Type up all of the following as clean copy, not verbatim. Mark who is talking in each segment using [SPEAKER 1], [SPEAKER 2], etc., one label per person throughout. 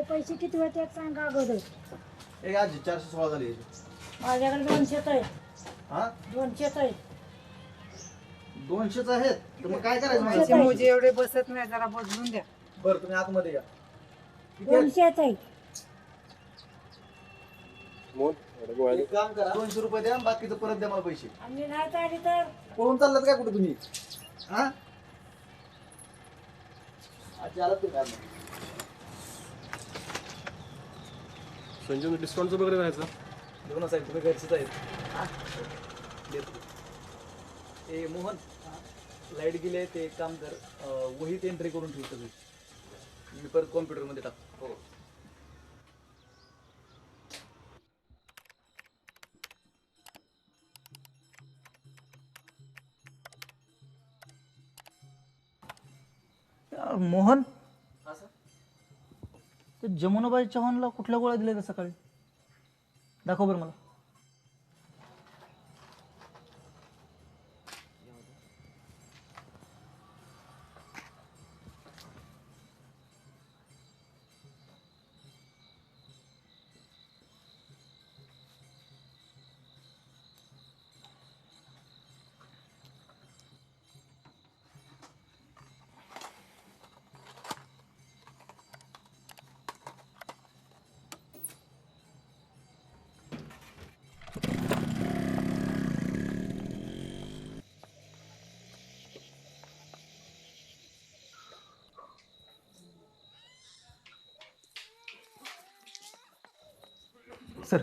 [SPEAKER 1] पैसे किती होते सांगा अगोदर.
[SPEAKER 2] एक आजी 416 झाली याची.
[SPEAKER 1] माझ्याकडे 200 आहे.
[SPEAKER 2] हा
[SPEAKER 1] 200 आहे.
[SPEAKER 2] 200च आहेत तर मग काय करायचं मला?
[SPEAKER 1] दोनशे.
[SPEAKER 3] मोजे एवढे बसत नाही, जरा बदलून द्या.
[SPEAKER 2] बरं तुम्ही आतमध्ये या. किती आहेत?
[SPEAKER 1] 200 आहे.
[SPEAKER 2] एक काम करा 200 रुपये द्या आणि बाकीचं परत द्या मला पैसे.
[SPEAKER 1] आम्ही नाही चालली तर
[SPEAKER 2] पळून चाललात काय कुठे तुम्ही? हा आजी आलात तुम्ही आत.
[SPEAKER 4] संजय डिस्काउंटचं वगैरे राहायचं.
[SPEAKER 2] देऊ ना साहेब, तुम्ही घरचेच आहेत. हा? देतो. ए मोहन, लाईट गेले ते एक काम कर, वहीत एंट्री करून ठेव सगळी. मी परत कॉम्प्युटरमध्ये टाकतो. हो.
[SPEAKER 5] मोहन,
[SPEAKER 2] हा सर.
[SPEAKER 5] ते जमुनाबाई चव्हाणला कुठल्या गोळ्या दिल्या त्या सकाळी? दाखव बरं मला. सर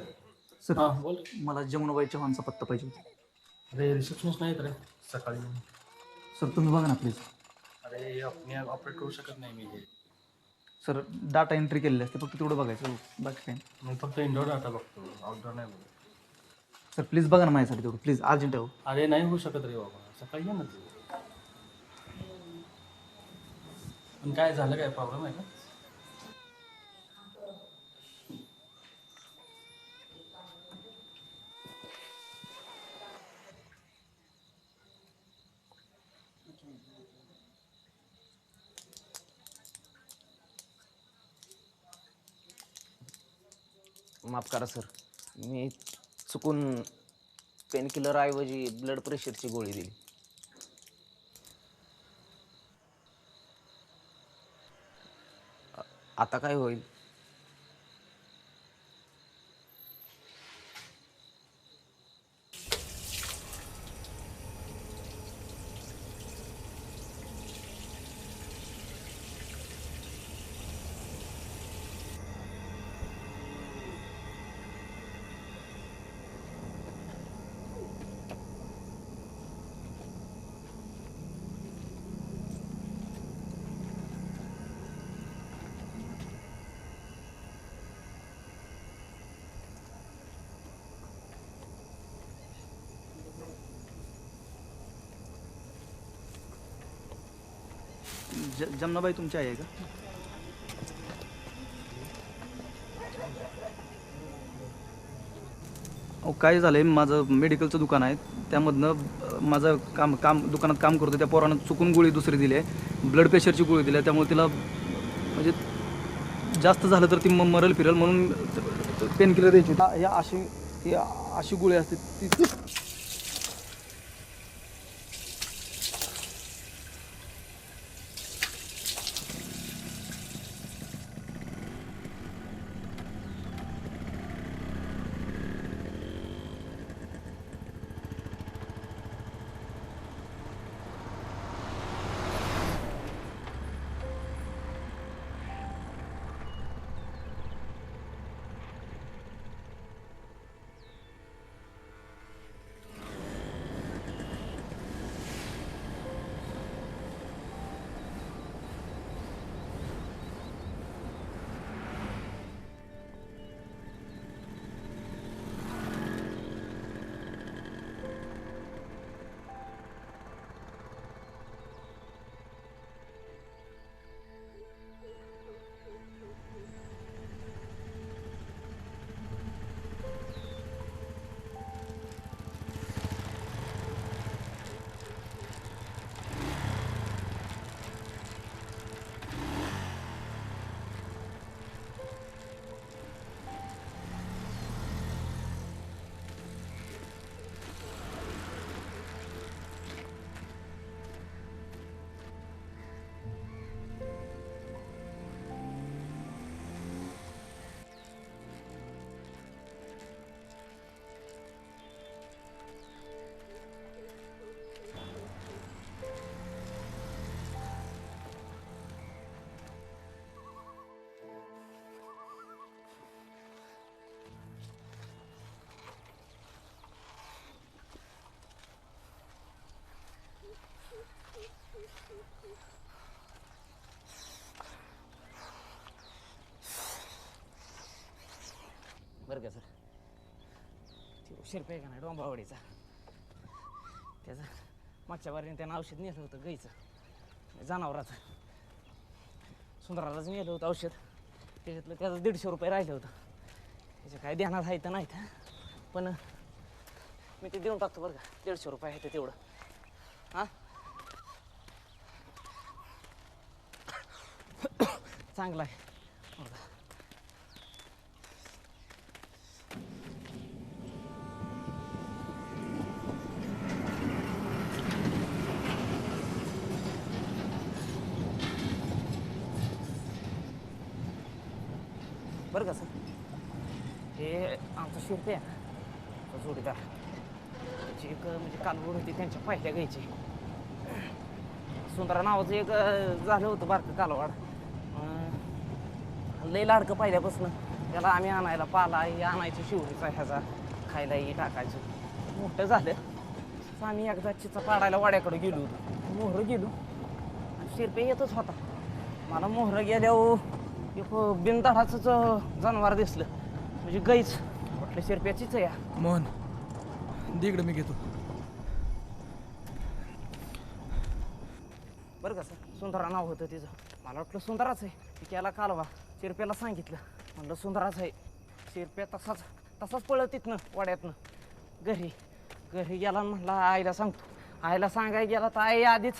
[SPEAKER 5] सर
[SPEAKER 4] हां बोल.
[SPEAKER 5] मला जमुनाबाई चव्हाणचा पत्ता पाहिजे होता.
[SPEAKER 4] अरे रिसेप्शनिस्ट नाहीत रे सकाळी.
[SPEAKER 5] सर तुम्ही बघा ना प्लीज.
[SPEAKER 4] अरे मी ऑपरेट करू शकत नाही मी हे.
[SPEAKER 5] सर डाटा एंट्री केलेली असते, फक्त तेवढं बघायचं, बाकी काही नाही.
[SPEAKER 4] मी फक्त इंडोर डाटा बघतो, आउटडोर नाही बघतो.
[SPEAKER 5] सर प्लीज बघा ना माझ्यासाठी तेवढं, प्लीज अर्जंट आहे हो.
[SPEAKER 4] अरे नाही होऊ शकत रे बाबा, सकाळी ये ना तू. पण काय झालं, काय प्रॉब्लेम आहे का?
[SPEAKER 6] माफ करा सर, मी चुकून पेनकिलर ऐवजी ब्लड प्रेशरची गोळी दिली. आता काय होईल?
[SPEAKER 5] जमनाबाई तुमची आई आहे का? अहो काय झालं आहे, माझं मेडिकलचं दुकान आहे, त्यामधनं माझं दुकानात काम करतो, त्या पोरानं चुकून गोळी दुसरी दिली आहे, ब्लड प्रेशरची गोळी दिली आहे, त्यामुळे तिला म्हणजे जास्त झालं तर ती मरल फिरल म्हणून पेनकिलर द्यायची होती. ही अशी गोळी असते ती.
[SPEAKER 6] बरं का सर, ते शिरपे आहे का नाही डोंबावडीचा, त्याचं मागच्या बारीने त्यानं औषध नेलं होतं गाईचं जनावराचं, सुंदरालाच नेलं होतं औषध, त्याच्यातलं त्याचं 150 रुपये राहिलं होतं. त्याच्या काय ध्यानात आहे तर नाही पण मी ते देऊन टाकतो बरं का. 150 रुपये आहे ते तेवढं. हां चांगला आहे बरं का. बरं का सर, हे आमचं शिरपे आहे ना, तो जोडीदार, त्याची एक म्हणजे कालवड होती त्यांच्या पहिल्या गायची. सुंदरा नावाचं एक झालं होतं बारकं कालवाड, लई लाडकं पहिल्यापासून. त्याला आम्ही आणायला पाला हे आणायचं शिवरीचा ह्याचा, खायला हे टाकायचं. मोठं झालं तसं आम्ही एकदा चिचा पाडायला वाड्याकडे गेलो होतो. मोहरं गेलो आणि शिरपे येतच होता. मला मोहरं गेल्यावर एक बिनधाडाचंच जनावर दिसलं, म्हणजे गाईच. म्हटलं शिरप्याचीच आहे या.
[SPEAKER 5] मोहन दे इकडे, मी घेतो.
[SPEAKER 6] बरं का सर, सुंदरा नाव होतं तिचं. मला वाटलं सुंदराच आहे. ती केला कालवा, शिरप्याला सांगितलं, म्हणलं सुंदराच आहे. शिरप्या तसाच पळत तिथनं वाड्यातनं घरी गेला आणि म्हणला आईला सांगतो. आईला सांगायला गेला तर आई आधीच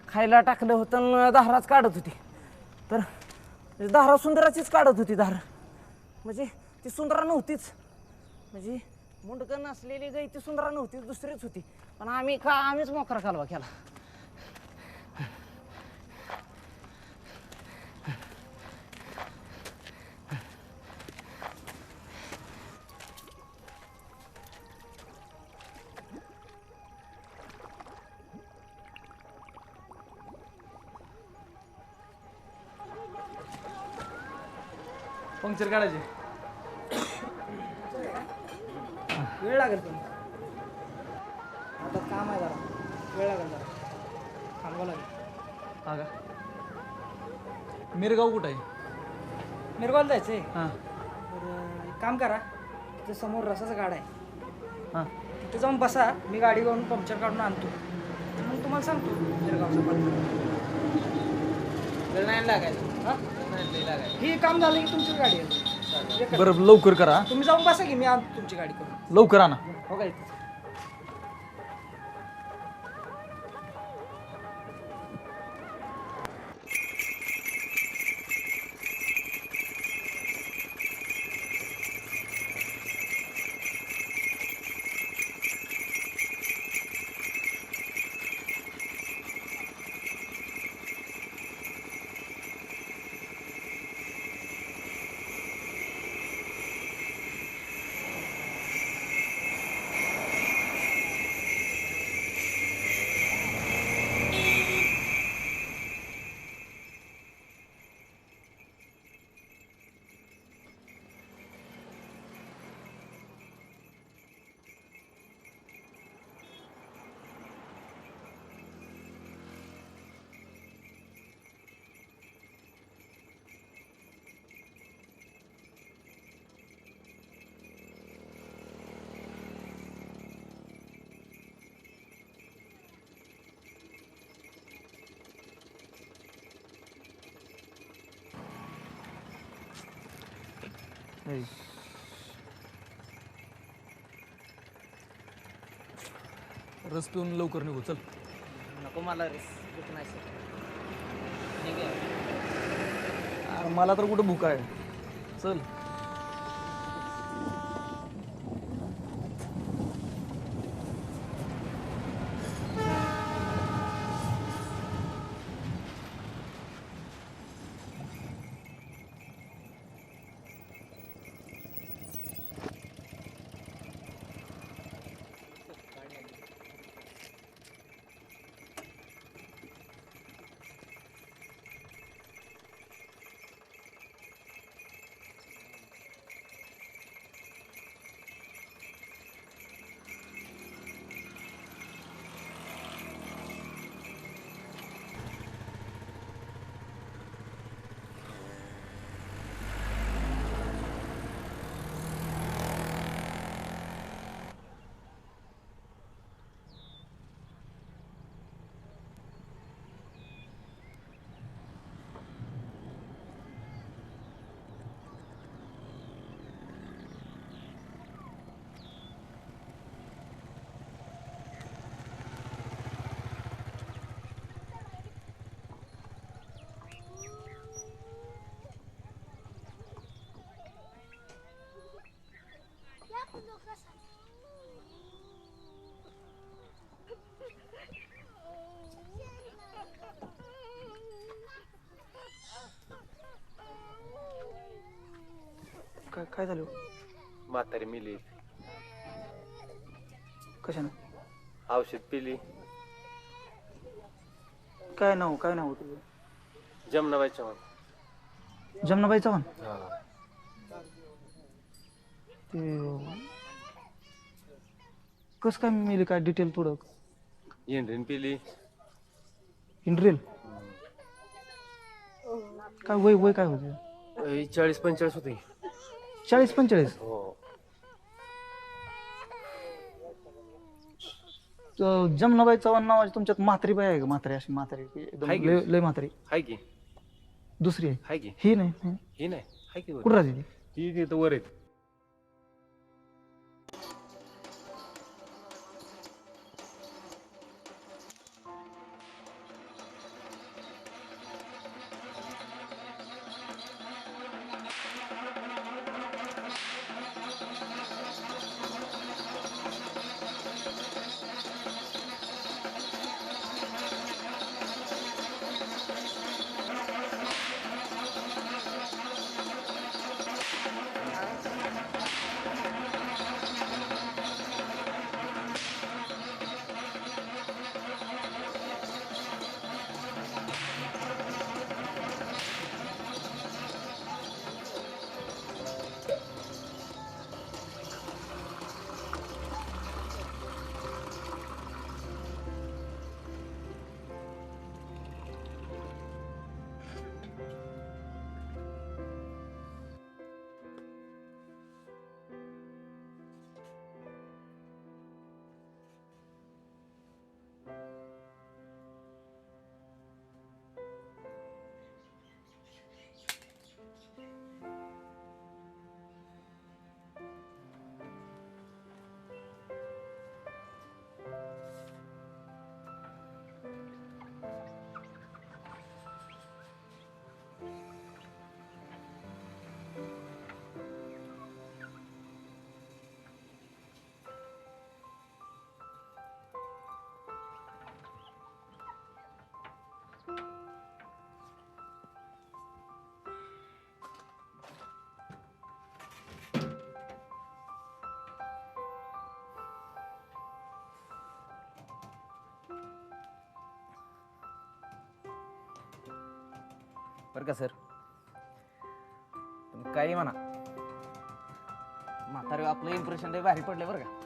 [SPEAKER 6] खायला टाकलं होतं आणि दाराच काढत होती. तर दारा सुंदराचीच काढत होती दार, म्हणजे ती सुंदरा नव्हतीच. म्हणजे मुंडकं नसलेली गाई ती सुंदरा नव्हती, दुसरीच होती. पण आम्हीच मोकरा कालवा केला.
[SPEAKER 5] पंक्चर काढायचे.
[SPEAKER 7] वेळ लागेल पण आता काम आहे, जरा वेळ लागेल, जरा थांबावं लागेल.
[SPEAKER 5] हा का? मिरगाव कुठं आहे?
[SPEAKER 7] मिरगावला जायचं आहे.
[SPEAKER 5] हां
[SPEAKER 7] तर एक काम करा, तिथे समोर रसाचा गाडा आहे,
[SPEAKER 5] हां
[SPEAKER 7] तिथे जाऊन बसा. मी गाडी घेऊन पंक्चर काढून आणतो, मग तुम्हाला सांगतो मिरगावचा पत्ता.
[SPEAKER 6] वेळ नाही लागायला.
[SPEAKER 7] हां, ही काम झालं की तुमची गाडी आहे.
[SPEAKER 5] बरं लवकर करा,
[SPEAKER 7] तुम्ही जाऊन बसा की मी आणतो तुमची गाडी करून.
[SPEAKER 5] लवकर आणा.
[SPEAKER 7] हो का इथे?
[SPEAKER 5] रस पिऊन लवकर निघू, चल.
[SPEAKER 6] नको मला रिस्क नाही सर. ठीक आहे.
[SPEAKER 5] अरे मला तर कुठं भूक आहे, चल. काय काय झालं
[SPEAKER 4] म्हातारी मिली
[SPEAKER 5] कशानं
[SPEAKER 4] औषध पिली
[SPEAKER 5] काय नाव तुझं
[SPEAKER 4] जमनाबाई चव्हाण
[SPEAKER 5] जमनाबाई चव्हाण
[SPEAKER 4] हा
[SPEAKER 5] ते कसं काय मिळेल काय डिटेल थोडं
[SPEAKER 4] इंड्रीन पिली
[SPEAKER 5] इंड्रेल काय वय काय होते
[SPEAKER 4] 40-45 होती
[SPEAKER 5] 40-45
[SPEAKER 4] हो
[SPEAKER 5] जमनाबाई चव्हाण नावाची तुमच्यात म्हातारी बाई आहे का म्हातारी अशी म्हातारी एकदम
[SPEAKER 4] आहे की?
[SPEAKER 5] लय म्हातारी
[SPEAKER 4] हाय की
[SPEAKER 5] दुसरी आहे
[SPEAKER 4] हाय की
[SPEAKER 5] ही नाही
[SPEAKER 4] ही नाही हाय की वर.
[SPEAKER 5] कुठं राहते ती?
[SPEAKER 4] ती तिथं वर आहेत
[SPEAKER 6] बरं का सर तुम्ही काही म्हणा म्हातारे आपलं इम्प्रेशन लय भारी पडले बरं का